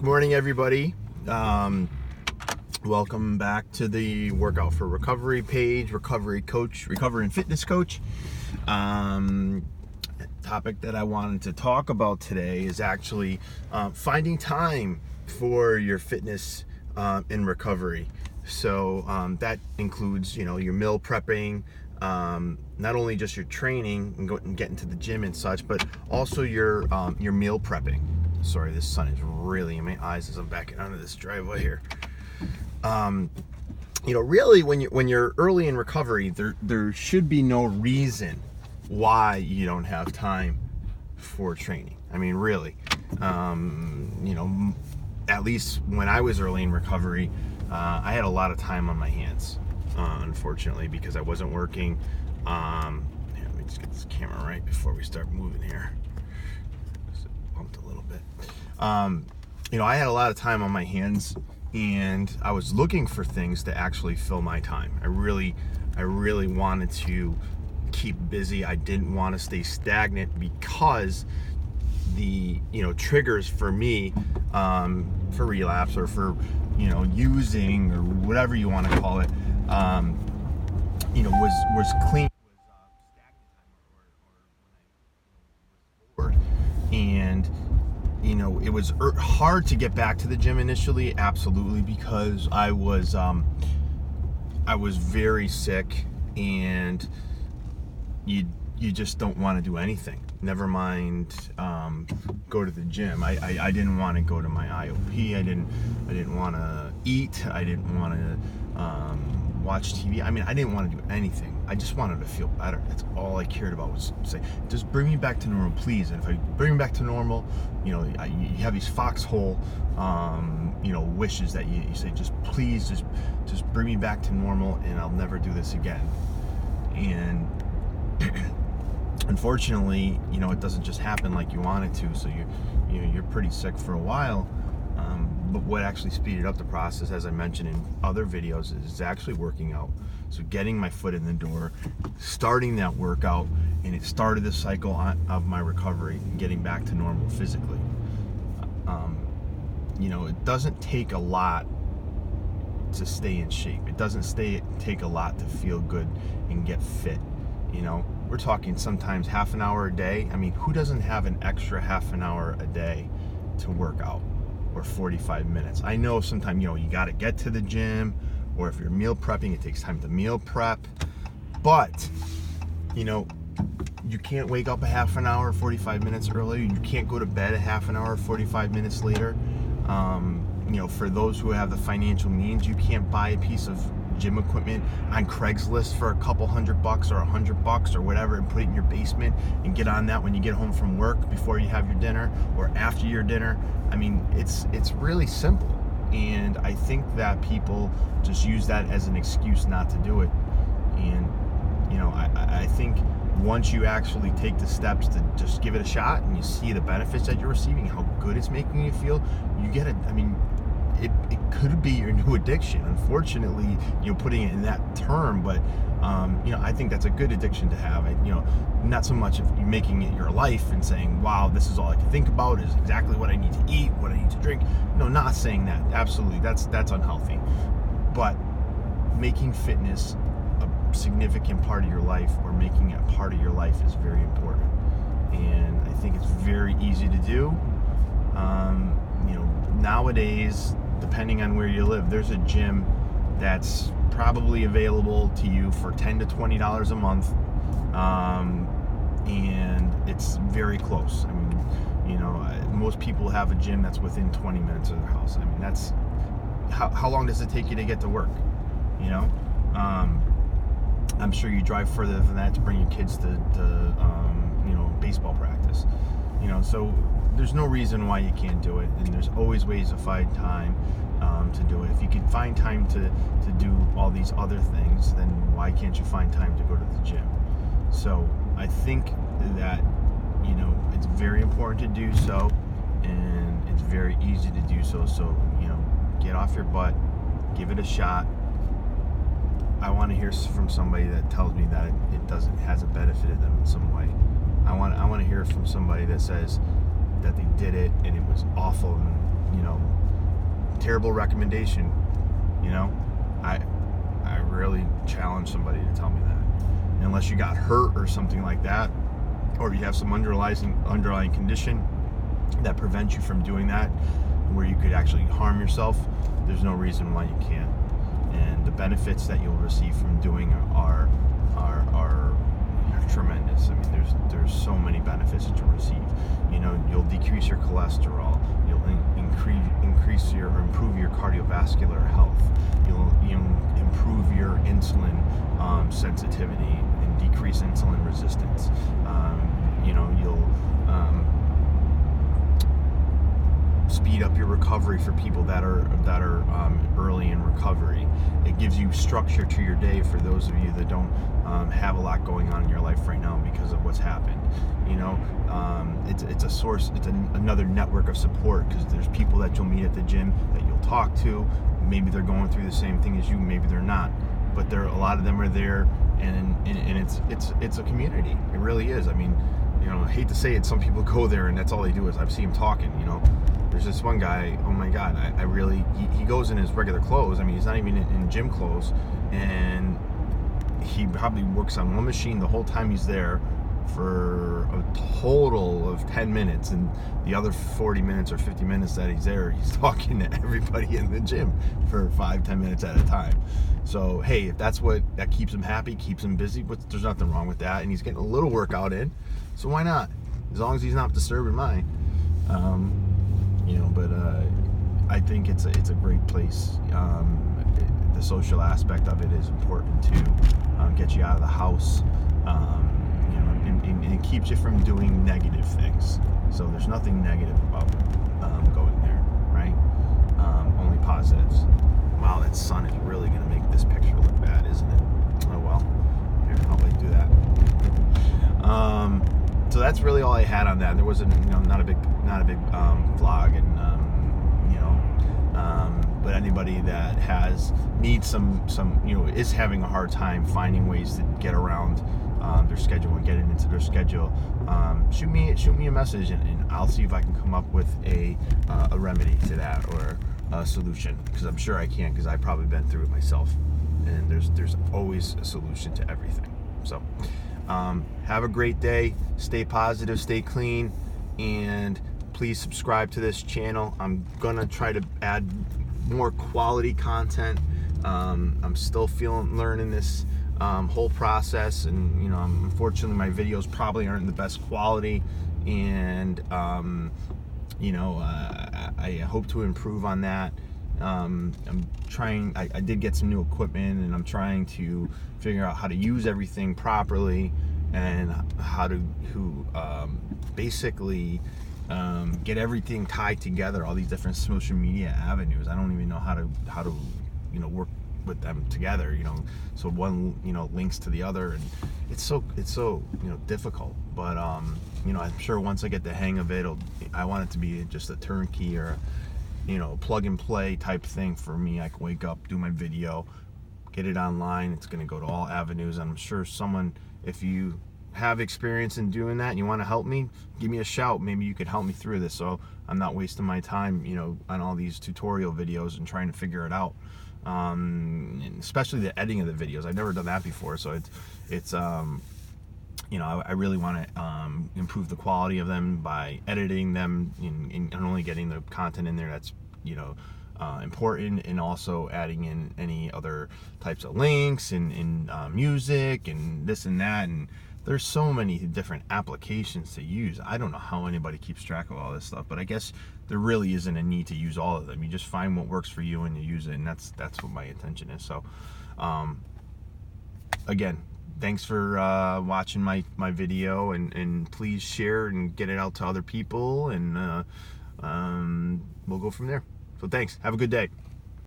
Good morning, everybody. Welcome back to the Workout for Recovery page, recovery and fitness coach. Topic that I wanted to talk about today is actually finding time for your fitness in recovery. So that includes, your meal prepping, not only just your training and getting to the gym and such, but also your meal prepping. Sorry, this sun is really in my eyes as I'm backing onto this driveway here. Really, when you're early in recovery, there should be no reason why you don't have time for training. I mean, really, at least when I was early in recovery, I had a lot of time on my hands, unfortunately, because I wasn't working. Let me just get this camera right before we start moving here. Bumped a little bit. I had a lot of time on my hands, and I was looking for things to actually fill my time. I really wanted to keep busy. I didn't want to stay stagnant, because the triggers for me for relapse or for using, or whatever you want to call it, was clean. And it was hard to get back to the gym initially, absolutely, because I was very sick, and you just don't want to do anything, never mind go to the gym. I didn't want to go to my IOP. I didn't want to eat. I didn't want to watch TV. I mean, I didn't want to do anything. I just wanted to feel better. That's all I cared about, was say, just bring me back to normal, please. And if I bring me back to normal, you have these foxhole, wishes that you say, just please, just bring me back to normal, and I'll never do this again. And unfortunately, it doesn't just happen like you want it to. So you're pretty sick for a while. But what actually speeded up the process, as I mentioned in other videos, is actually working out. So getting my foot in the door, starting that workout, and it started the cycle of my recovery and getting back to normal physically. It doesn't take a lot to stay in shape. It doesn't take a lot to feel good and get fit. We're talking sometimes half an hour a day. I mean, who doesn't have an extra half an hour a day to work out, or 45 minutes? I know sometimes, you got to get to the gym, or if you're meal prepping, it takes time to meal prep. But, you can't wake up a half an hour, 45 minutes earlier. You can't go to bed a half an hour, 45 minutes later. For those who have the financial means, you can't buy a piece of gym equipment on Craigslist for a couple $100 or $100 or whatever, and put it in your basement and get on that when you get home from work, before you have your dinner or after your dinner. I mean, it's really simple, and I think that people just use that as an excuse not to do it. And I think once you actually take the steps to just give it a shot, and you see the benefits that you're receiving, how good it's making you feel, you get it. I mean, it could be your new addiction. Unfortunately, putting it in that term, but I think that's a good addiction to have. Not so much if you're making it your life and saying, wow, this is all I can think about, is exactly what I need to eat, what I need to drink. No, not saying that. Absolutely, that's unhealthy. But making fitness a significant part of your life, or making it a part of your life, is very important. And I think it's very easy to do. Nowadays, depending on where you live, there's a gym that's probably available to you for $10 to $20 a month, and it's very close. I mean, most people have a gym that's within 20 minutes of their house. I mean, that's how long does it take you to get to work? I'm sure you drive further than that to bring your kids to baseball practice. So there's no reason why you can't do it, and there's always ways to find time to do it. If you can find time to do all these other things, then why can't you find time to go to the gym? So I think that it's very important to do so, and it's very easy to do so. So get off your butt, give it a shot. I want to hear from somebody that tells me that it hasn't benefited them in some way. I want to hear from somebody that says that they did it and it was awful, and terrible recommendation. I really challenge somebody to tell me that, unless you got hurt or something like that, or you have some underlying condition that prevents you from doing that, where you could actually harm yourself. There's no reason why you can't. And the benefits that you'll receive from doing are tremendous. I mean, there's so many benefits that you'll receive. You'll decrease your cholesterol. You'll increase or improve your cardiovascular health. You'll improve your insulin sensitivity and decrease insulin resistance. You'll speed up your recovery for people that are early in recovery. It gives you structure to your day for those of you that don't have a lot going on in your life right now because of what's happened. It's a source. It's another network of support, because there's people that you'll meet at the gym that you'll talk to. Maybe they're going through the same thing as you. Maybe they're not, but a lot of them are there, and it's a community. It really is. I mean, I hate to say it, some people go there and that's all they do is I see him talking. There's this one guy, oh my God, he goes in his regular clothes. I mean, he's not even in gym clothes, and he probably works on one machine the whole time he's there for a total of 10 minutes, and the other 40 minutes or 50 minutes that he's there, he's talking to everybody in the gym for 5-10 minutes at a time. So hey, if that's what that keeps him happy, keeps him busy, there's nothing wrong with that, and he's getting a little workout in, so why not, as long as he's not disturbing mine. But I think it's a great place. The social aspect of it is important to get you out of the house, and it keeps you from doing negative things. So there's nothing negative about going there, right? Only positives. Wow, that sun is really going to make this picture look bad, isn't it? Oh well. Here, I'll do that. So that's really all I had on that. There wasn't, not a big vlog, and but anybody that needs some is having a hard time finding ways to get around their schedule and getting into their schedule, shoot me a message, and I'll see if I can come up with a remedy to that, or a solution, because I'm sure I can, because I've probably been through it myself, and there's always a solution to everything. So have a great day, stay positive, stay clean, and please subscribe to this channel. I'm gonna try to add more quality content. I'm still learning this whole process, and unfortunately my videos probably aren't the best quality, and I hope to improve on that. I'm trying. I did get some new equipment, and I'm trying to figure out how to use everything properly, and how to basically get everything tied together, all these different social media avenues. I don't even know how to work with them together, so one links to the other, and it's so difficult, but I'm sure once I get the hang of it, I want it to be just a turnkey, or plug and play type thing for me. I can wake up, do my video, get it online. It's going to go to all avenues. I'm sure if you have experience in doing that and you want to help me, give me a shout. Maybe you could help me through this, so I'm not wasting my time on all these tutorial videos and trying to figure it out, and especially the editing of the videos. I've never done that before, so it's I really want to improve the quality of them by editing them, and only getting the content in there that's important, and also adding in any other types of links and music and this and that. And there's so many different applications to use. I don't know how anybody keeps track of all this stuff, but I guess there really isn't a need to use all of them. You just find what works for you and you use it, and that's what my intention is. So again, thanks for watching my video, and please share and get it out to other people, and we'll go from there. So thanks. Have a good day.